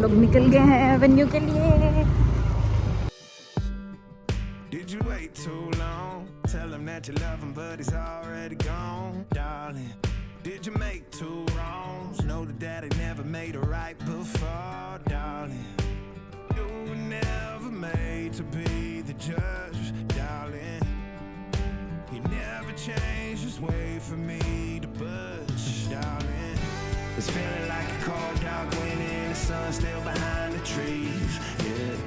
लोग निकल गए हैं वेन्यू के लिए। Did you wait too long? Tell him that you love him, but he's already gone, darling. Did you make two wrongs? Know that daddy never made it right before, darling. You were never made to be the judge, darling. He never changed his way for me to budge, darling. It's feeling like a cold dark wind and the sun still behind the trees, yeah.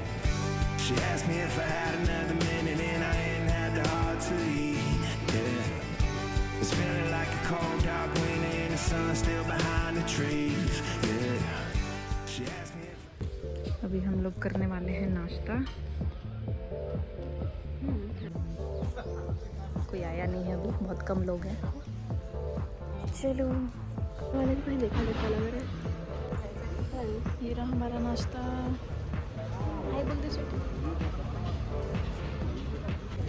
She asked me if I had another minute and I ain't had the heart to leave, yeah. It's feeling like a cold dark wind and the sun still behind the trees, yeah. She asked me if अभी हम लोग करने वाले हैं नाश्ता। कोई आया नहीं है अभी, बहुत कम लोग हैं। चलो देखा लग रहा है। ये रहा हमारा नाश्ता। हाय बोल दे छोटू।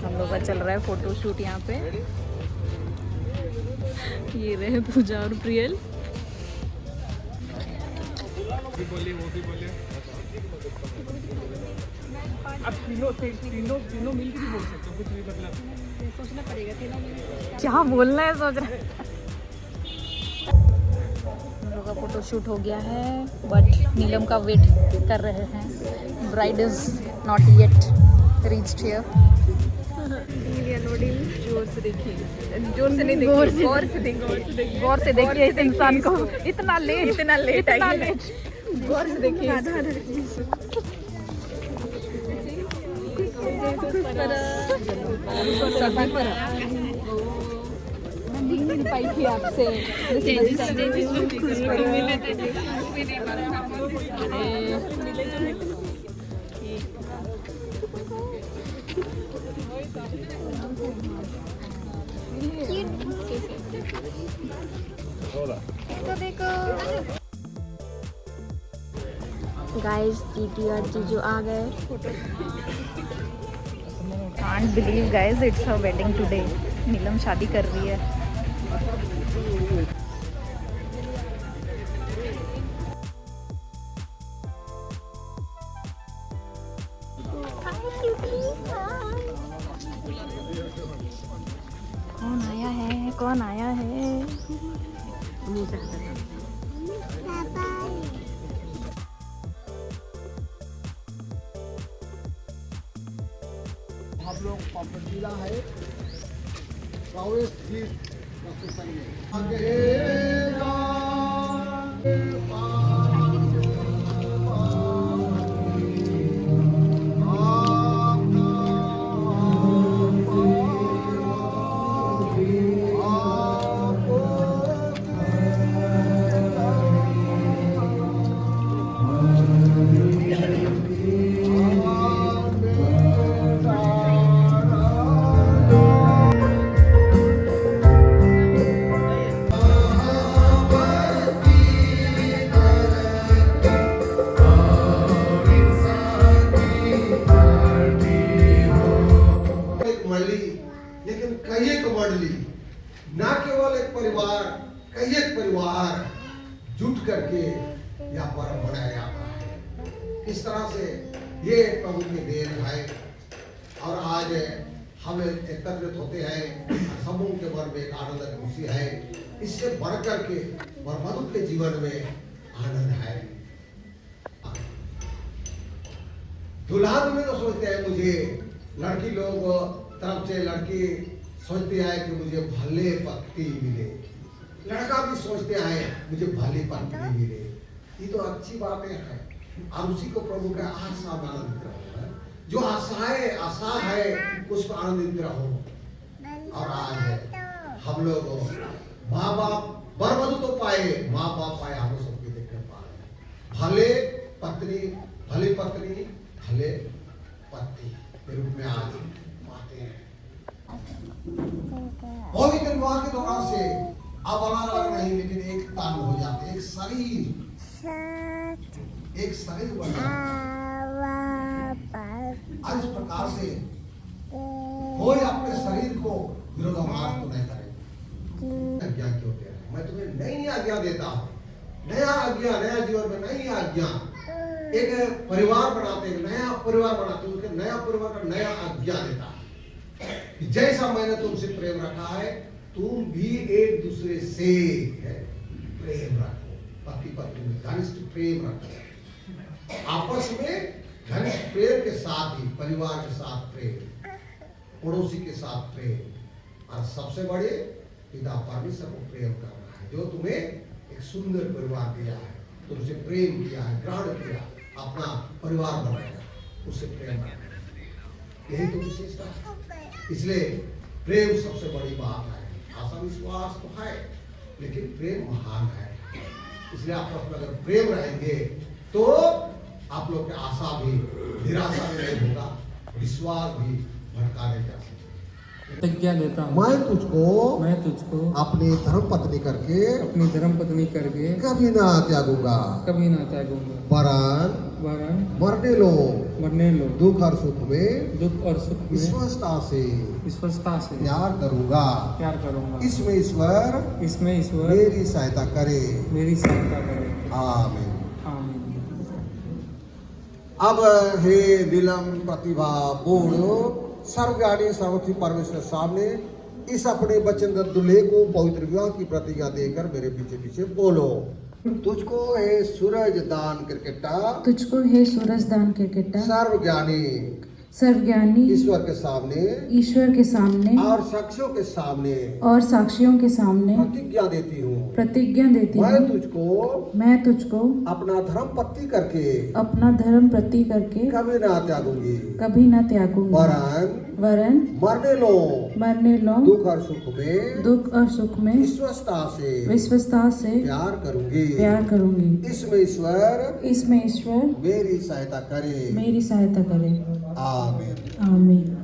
हम लोग का चल रहा है फोटो शूट यहाँ पे। ये रहे पूजा और प्रियल। वो भी बोले अब तीनों मिलकर भी बोल सकते हो, कुछ भी मतलब सोचना पड़ेगा तीनों। क्या बोलना है सोच रहे हैं। हम लोग का फोटो शूट हो गया है, बट नीलम का वेट कर रहे हैं। Bride is not yet reached here. जोर से देखिए, जोर से नहीं देखिए, गौर से देखिए, गौर से देखिए इस इंसान को। इतना लेट इतना लेट गौर से देखिए। पाई थी आपसे गाइस जीजी और जीजू आ गए। Can't believe guys, it's her wedding today. Neelam शादी कर रही है। कौन आया है, कौन आया है? आप लोग पापड़ीला है कांग्रेस की लेकिन कई एक मंडली, ना केवल एक परिवार, कई एक परिवार जुट करके यह पर्व मनाया जाता है। इस तरह से ये प्रभु की देन है और आज हम एकत्रित होते हैं। समूह के मन में एक आनंद खुशी है। इससे बढ़कर के वरवधु के जीवन में आनंद है। दुल्हा में तो सोचते हैं, मुझे लड़की लोग तरफ से लड़की सोचते हैं कि मुझे भले पति मिले, लड़का भी सोचते हैं मुझे भली पत्नी मिले। ये तो अच्छी बातें हैं और उसी को प्रभु का आशा में आनंदित रहो है। जो आशा है उसको आनंदित रहो। और आज हम लोग माँ बाप वरवधु तो पाए, माँ बाप पाए, हम सबकी देखने पाए। भले पत्नी, भली पत्नी, भले पति के रूप में आज पाते हैं। पवित्र विवाह के दौरान से अब अलग अलग नहीं, लेकिन एक तान हो जाते, एक शरीर बन जाता। आज इस प्रकार से कोई अपने शरीर को विरोधाभास तो नहीं करेगा। आज्ञा क्यों दे रहा है? मैं तुम्हें नई आज्ञा देता हूँ, नया आज्ञा, नया जीवन में नई आज्ञा। एक परिवार बनाते हैं, नया परिवार बनाते हैं, उनके नया परिवार का नया आज्ञा देता है कि जैसा मैंने तुमसे प्रेम रखा है तुम भी एक दूसरे से प्रेम रखो। पति पत्नी में घनिष्ठ प्रेम रखो, आपस में घनिष्ठ प्रेम के साथ ही परिवार के साथ प्रेम, पड़ोसी के साथ प्रेम, और सबसे बड़े पिता परमेश्वर को प्रेम करना है जो तुम्हें एक सुंदर परिवार दिया है, तुमसे प्रेम किया है, ग्रहण किया, अपना परिवार बनाया, उससे प्रेम करना, यही तो विशेषता है। इसलिए प्रेम सबसे बड़ी बात है। आशा विश्वास तो है लेकिन प्रेम महान है। इसलिए आपस में अगर प्रेम रहेंगे तो आप लोग की आशा भी निराशा भी नहीं होगा, विश्वास भी भटका नहीं जा सकता। प्रतिज्ञा देता हूँ मैं तुझको अपनी धर्म पत्नी करके कभी ना त्यागूंगा, वरन मरने लो दुख और सुख में विश्वस्ता से प्यार करूंगा। इसमें ईश्वर मेरी सहायता करे। आमीन। अब हे नीलम प्रतिभा पूर्ण सर्वज्ञानी सर्वोच्च परमेश्वर सामने इस अपने वचन दुल्हे को पवित्र विवाह की प्रतिज्ञा देकर मेरे पीछे पीछे बोलो। तुझको हे सूरज दान क्रिकेटा सर्वज्ञानी ईश्वर के सामने और साक्षियों के सामने प्रतिज्ञा देती हूँ। मैं तुझको अपना धर्म पत्नी करके कभी ना त्यागूंगी, वरन मरने लो दुख और सुख में विश्वस्ता से प्यार करूंगी। इसमें ईश्वर मेरी सहायता करे। आमीन।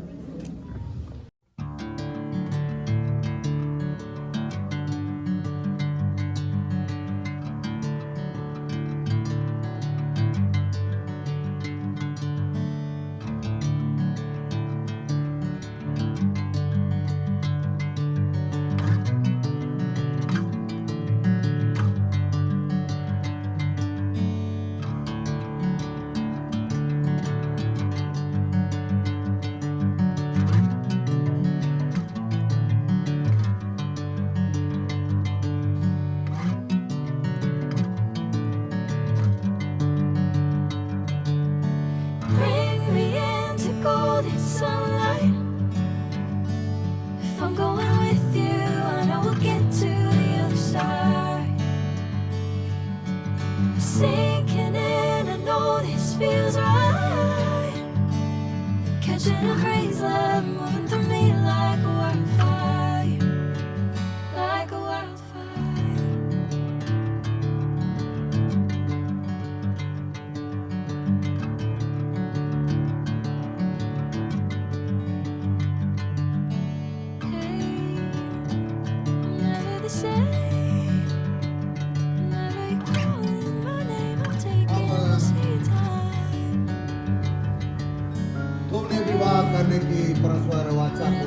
तुमने विवाह करने की परस्पर वाचा को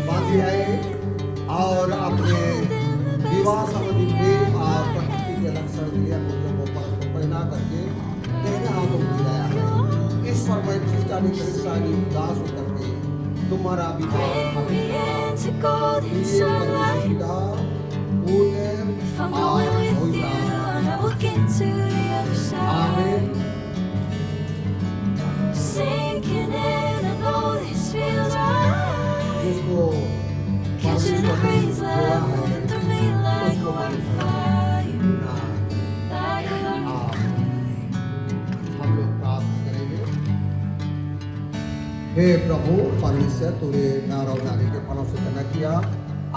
बांधी है और अपने विवाह संबंधी प्रेम और प्रकृति के लक्षण दिया पुरुषों को परस्पर पहना करके कहने हाथों मिलाया है। इस पर मैं क्रिस्टानी क्रिस्टानी उदास होकर के तुम्हारा विवाह आमीन। जिसको हम लोग प्रार्थना करेंगे। हे प्रभु परमेश्वर, तूने नारा नारी के फलों से तय किया,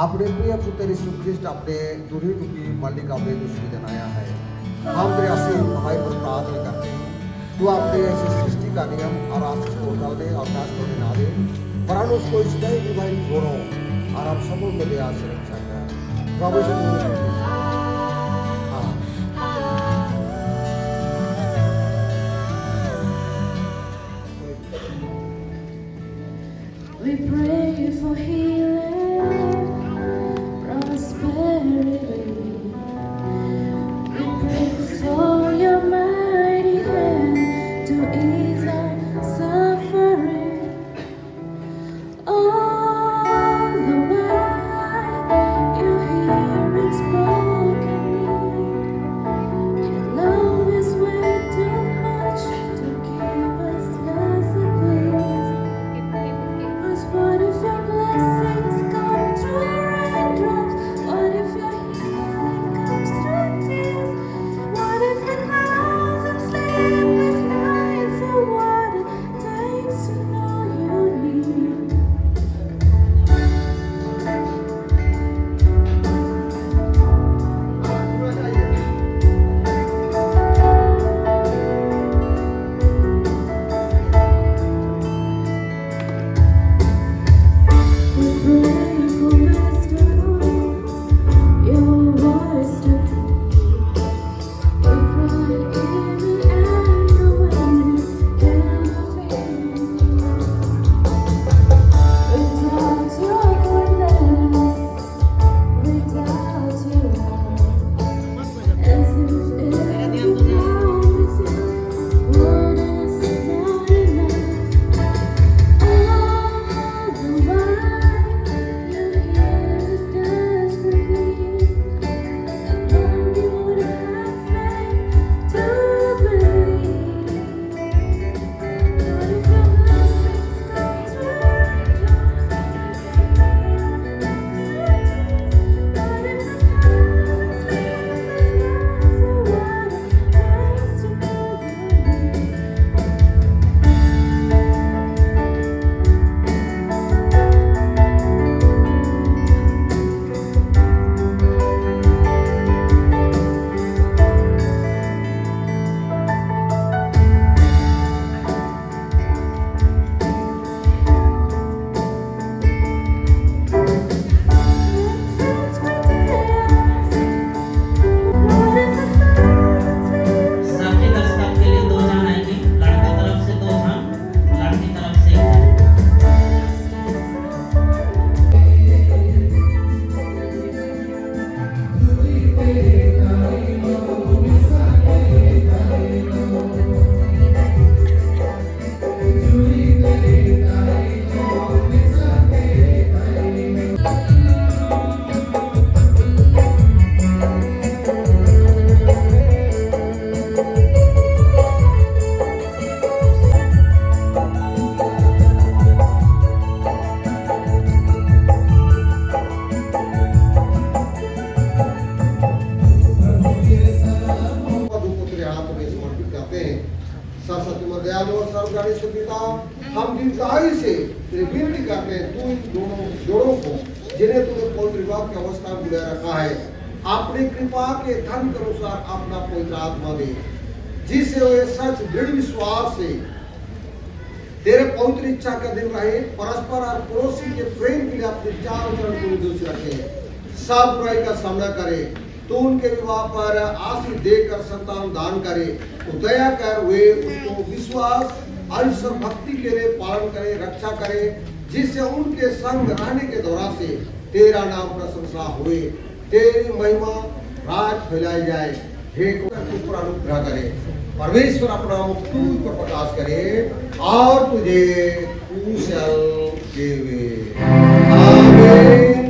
अपने प्रिय पुत्र यीशु ख्रिस्ट अपने दूरी रूपी मालिका में दूसरी जनाया है। हम तेरे असीम हमारे पर प्रार्थना करते हैं, तू अपने ऐसी सृष्टि का नियम और आशीष को डालने और नाश करने ना दे, वरन उसको इस नए डिवाइन गुणों और आप सबों के लिए आज रक्षा कर। प्रभु से We pray for healing, prosperity. We pray for your mighty hand. Saraswati में दयालु और सर्वज्ञानी से पिता, हम दीर्घायु से तेरी विनती करते हैं, तू इन दोनों जोड़ों को जिन्हें तूने पवित्र विवाह की अवस्था में बुलाया रखा है, अपनी कृपा के धन के अनुसार अपना पवित्र आत्मा दे, जिससे वे सच दृढ़ विश्वास से तेरे पवित्र इच्छा का दिन रहे, परस्पर और पड़ोसी के प्रेम के लिए अपने चार चरण को निर्दोष रखे, सब बुराई का सामना करे, तो उनके विवाह पर आशीष देकर संतान दान करे, तो दया कर वे उनको विश्वास और ईश्वर भक्ति के लिए पालन करे, रक्षा करे, जिससे उनके संग रहने के दौरान से तेरा नाम प्रशंसा हुए, तेरी महिमा राज फैलाई जाए। हे पर अनुग्रह करे, परमेश्वर अपना मुख पर प्रकाश करे और तुझे कुशल देवे। आमीन।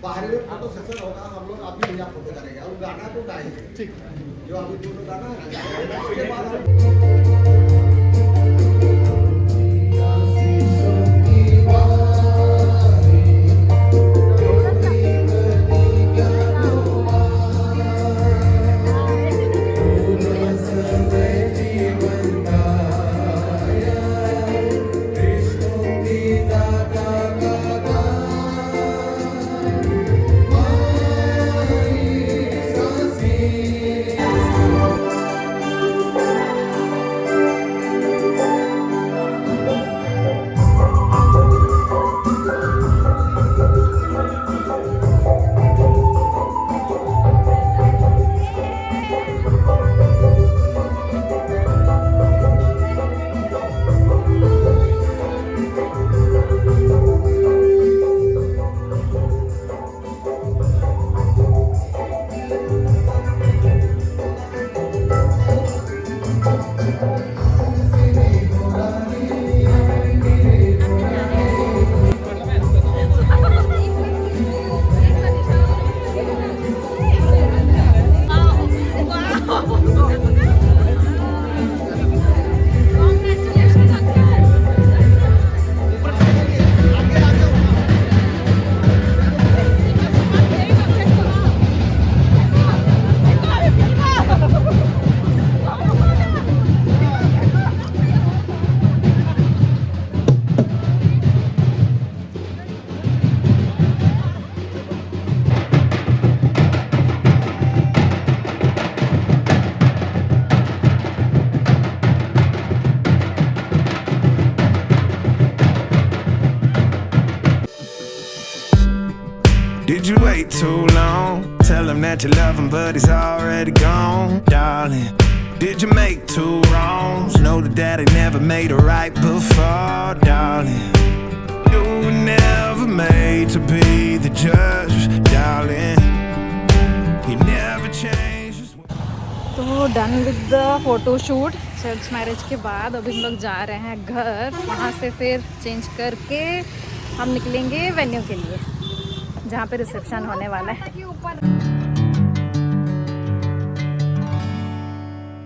बाहरी में फोटो सेशन होगा, हम लोग अभी यहाँ फोटो करेंगे और गाना तो गाएंगे, जो अभी दोनों गाना है उसके बाद Did you wait too long? Tell him that you love him, but he's already gone, darling. Did you make two wrongs? Know that daddy never made it right before, darling. You were never made to be the judge, darling. You never changed. तो done with the photo shoot church marriage के बाद अभी हम लोग जा रहे हैं घर, वहाँ से फिर चेंज करके हम निकलेंगे वेन्यू के लिए जहाँ पे रिसेप्शन होने वाला है।